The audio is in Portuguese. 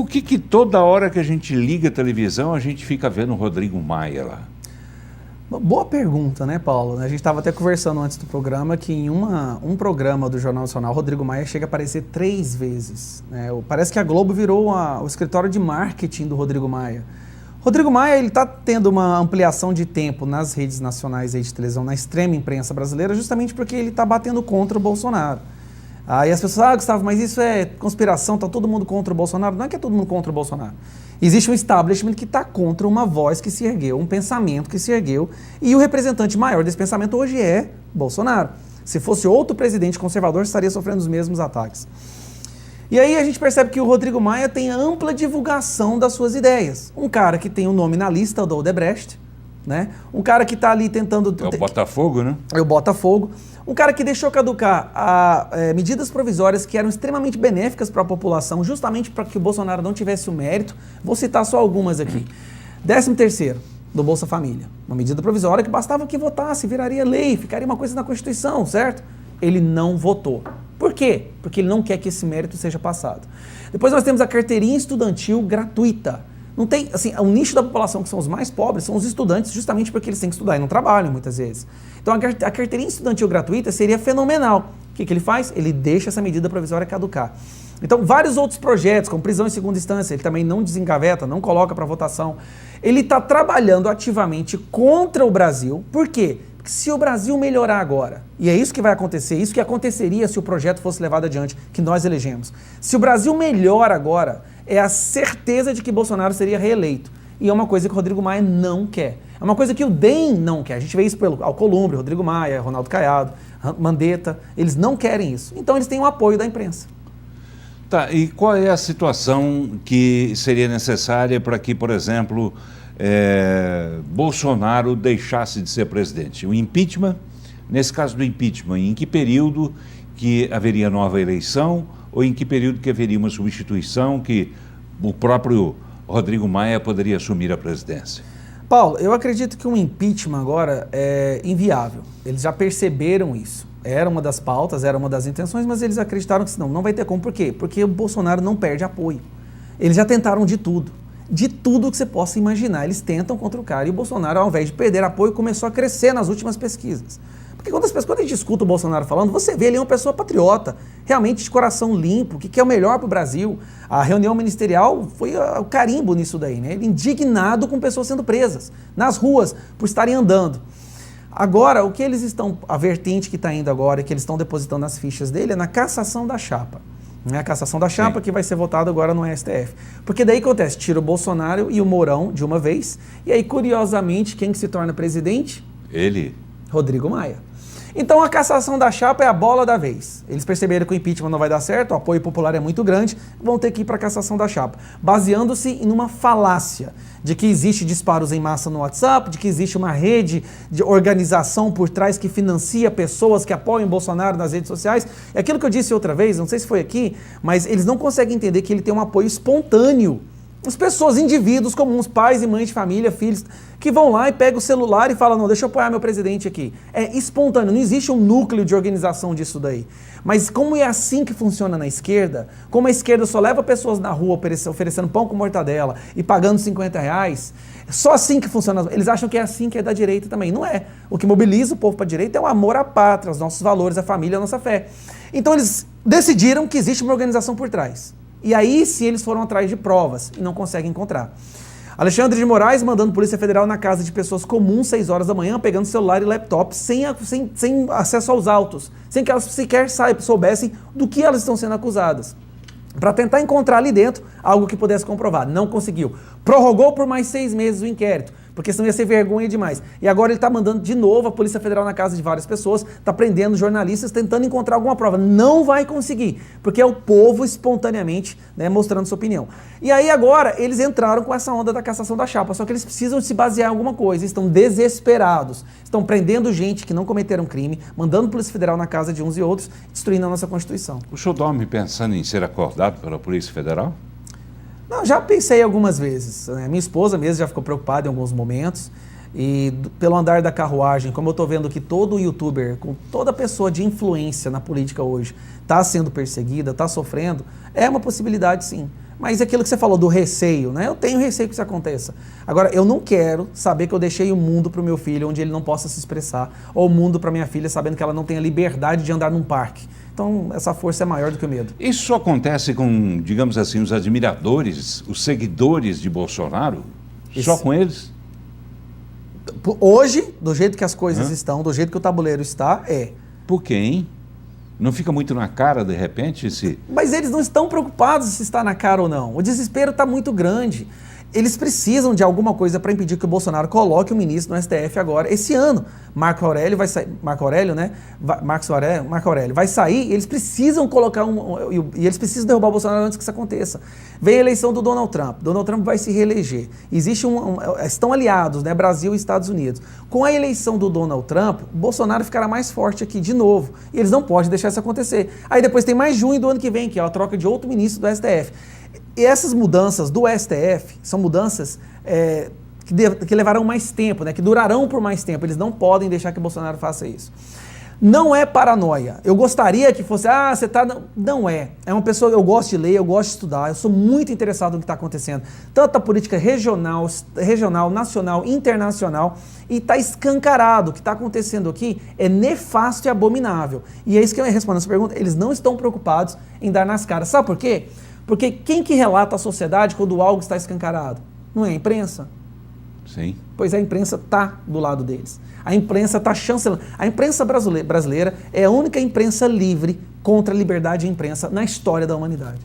por que toda hora que a gente liga a televisão, a gente fica vendo o Rodrigo Maia lá? Boa pergunta, né, Paulo? A gente estava até conversando antes do programa que em um programa do Jornal Nacional, Rodrigo Maia chega a aparecer 3 vezes. Né? Parece que a Globo virou o escritório de marketing do Rodrigo Maia. Rodrigo Maia está tendo uma ampliação de tempo nas redes nacionais aí de televisão, na extrema imprensa brasileira, justamente porque ele está batendo contra o Bolsonaro. Aí as pessoas, Gustavo, mas isso é conspiração, está todo mundo contra o Bolsonaro. Não é que é todo mundo contra o Bolsonaro. Existe um establishment que está contra uma voz que se ergueu, um pensamento que se ergueu, e o representante maior desse pensamento hoje é Bolsonaro. Se fosse outro presidente conservador, estaria sofrendo os mesmos ataques. E aí a gente percebe que o Rodrigo Maia tem ampla divulgação das suas ideias. Um cara que tem o nome na lista do Odebrecht, né? Um cara que está ali tentando... É o Botafogo, né? É o Botafogo. Um cara que deixou caducar medidas provisórias que eram extremamente benéficas para a população, justamente para que o Bolsonaro não tivesse o mérito. Vou citar só algumas aqui. 13º, do Bolsa Família. Uma medida provisória que bastava que votasse, viraria lei, ficaria uma coisa na Constituição, certo? Ele não votou. Por quê? Porque ele não quer que esse mérito seja passado. Depois nós temos a carteirinha estudantil gratuita. Não tem, assim, o nicho da população que são os mais pobres são os estudantes, justamente porque eles têm que estudar e não trabalham muitas vezes. Então a carteirinha estudantil gratuita seria fenomenal. O que ele faz? Ele deixa essa medida provisória caducar. Então vários outros projetos, como prisão em segunda instância, ele também não desengaveta, não coloca para votação. Ele está trabalhando ativamente contra o Brasil. Por quê? Porque se o Brasil melhorar agora, e é isso que vai acontecer, isso que aconteceria se o projeto fosse levado adiante, que nós elegemos. Se o Brasil melhora agora, é a certeza de que Bolsonaro seria reeleito. E é uma coisa que o Rodrigo Maia não quer. É uma coisa que o DEM não quer. A gente vê isso pelo Alcolumbre, Rodrigo Maia, Ronaldo Caiado, Mandetta. Eles não querem isso. Então eles têm o apoio da imprensa. Tá, e qual é a situação que seria necessária para que, por exemplo, Bolsonaro deixasse de ser presidente? O impeachment, nesse caso do impeachment, em que período que haveria nova eleição ou em que período que haveria uma substituição que o próprio Rodrigo Maia poderia assumir a presidência? Paulo, eu acredito que um impeachment agora é inviável. Eles já perceberam isso. Era uma das pautas, era uma das intenções, mas eles acreditaram que não vai ter como. Por quê? Porque o Bolsonaro não perde apoio. Eles já tentaram de tudo. De tudo que você possa imaginar. Eles tentam contra o cara. E o Bolsonaro, ao invés de perder apoio, começou a crescer nas últimas a gente escuta o Bolsonaro falando, você vê ele é uma pessoa patriota, realmente de coração limpo, que quer o melhor para o Brasil. A reunião ministerial foi o carimbo nisso daí, né? Ele indignado com pessoas sendo presas nas ruas por estarem andando. Agora, o que eles estão, a vertente que está indo agora, que eles estão depositando as fichas dele, é na cassação da chapa. A cassação da chapa, sim, que vai ser votada agora no STF. Porque daí acontece, tira o Bolsonaro e o Mourão de uma vez, e aí, curiosamente, quem que se torna presidente? Ele. Rodrigo Maia. Então a cassação da chapa é a bola da vez. Eles perceberam que o impeachment não vai dar certo, o apoio popular é muito grande, vão ter que ir para a cassação da chapa, baseando-se em uma falácia de que existe disparos em massa no WhatsApp, de que existe uma rede de organização por trás que financia pessoas que apoiam Bolsonaro nas redes sociais. É aquilo que eu disse outra vez, não sei se foi aqui, mas eles não conseguem entender que ele tem um apoio espontâneo. As pessoas, indivíduos comuns, pais e mães de família, filhos, que vão lá e pegam o celular e falam, não, deixa eu apoiar meu presidente aqui. É espontâneo, não existe um núcleo de organização disso daí. Mas como é assim que funciona na esquerda, como a esquerda só leva pessoas na rua oferecendo pão com mortadela e pagando R$50, só assim que funciona. Eles acham que é assim que é da direita também. Não é. O que mobiliza o povo para a direita é o amor à pátria, os nossos valores, a família, a nossa fé. Então eles decidiram que existe uma organização por trás. E aí sim eles foram atrás de provas e não conseguem encontrar. Alexandre de Moraes mandando Polícia Federal na casa de pessoas comuns 6 horas da manhã, pegando celular e laptop, sem acesso aos autos, sem que elas sequer soubessem do que elas estão sendo acusadas, para tentar encontrar ali dentro algo que pudesse comprovar. Não conseguiu. Prorrogou por mais 6 meses o inquérito, porque senão ia ser vergonha demais. E agora ele está mandando de novo a Polícia Federal na casa de várias pessoas, está prendendo jornalistas, tentando encontrar alguma prova. Não vai conseguir, porque é o povo espontaneamente, né, mostrando sua opinião. E aí agora eles entraram com essa onda da cassação da chapa, só que eles precisam se basear em alguma coisa, estão desesperados, estão prendendo gente que não cometeram crime, mandando a Polícia Federal na casa de uns e outros, destruindo a nossa Constituição. O senhor dorme pensando em ser acordado pela Polícia Federal? Não, já pensei algumas vezes. Minha esposa mesmo já ficou preocupada em alguns momentos. E pelo andar da carruagem, como eu estou vendo que todo youtuber, com toda pessoa de influência na política hoje, está sendo perseguida, está sofrendo, é uma possibilidade sim. Mas aquilo que você falou do receio, né? Eu tenho receio que isso aconteça. Agora, eu não quero saber que eu deixei o mundo para o meu filho onde ele não possa se expressar, ou o mundo para minha filha sabendo que ela não tem a liberdade de andar num parque. Então, essa força é maior do que o medo. Isso acontece com, digamos assim, os admiradores, os seguidores de Bolsonaro? Isso. Só com eles? Hoje, do jeito que as coisas estão, do jeito que o tabuleiro está, é. Por quê, hein? Não fica muito na cara, de repente, esse... Mas eles não estão preocupados se está na cara ou não. O desespero está muito grande. Eles precisam de alguma coisa para impedir que o Bolsonaro coloque o ministro no STF agora, esse ano. Marco Aurélio vai sair, Marco Aurélio, né? Marco Aurélio vai sair, eles precisam colocar e eles precisam derrubar o Bolsonaro antes que isso aconteça. Vem a eleição do Donald Trump. Donald Trump vai se reeleger. Estão aliados, né? Brasil e Estados Unidos. Com a eleição do Donald Trump, Bolsonaro ficará mais forte aqui de novo. E eles não podem deixar isso acontecer. Aí depois tem mais junho do ano que vem, que é a troca de outro ministro do STF. E essas mudanças do STF são mudanças que levarão mais tempo, né? Que durarão por mais tempo. Eles não podem deixar que o Bolsonaro faça isso. Não é paranoia. Eu gostaria que fosse, você tá... Não é. É uma pessoa, eu gosto de ler, eu gosto de estudar, eu sou muito interessado no que está acontecendo. Tanto a política regional, nacional, internacional, e está escancarado. O que está acontecendo aqui é nefasto e abominável. E é isso que eu respondo essa pergunta. Eles não estão preocupados em dar nas caras. Sabe por quê? Porque quem que relata a sociedade quando algo está escancarado? Não é a imprensa? Sim. Pois a imprensa está do lado deles. A imprensa está chancelando. A imprensa brasileira é a única imprensa livre contra a liberdade de imprensa na história da humanidade.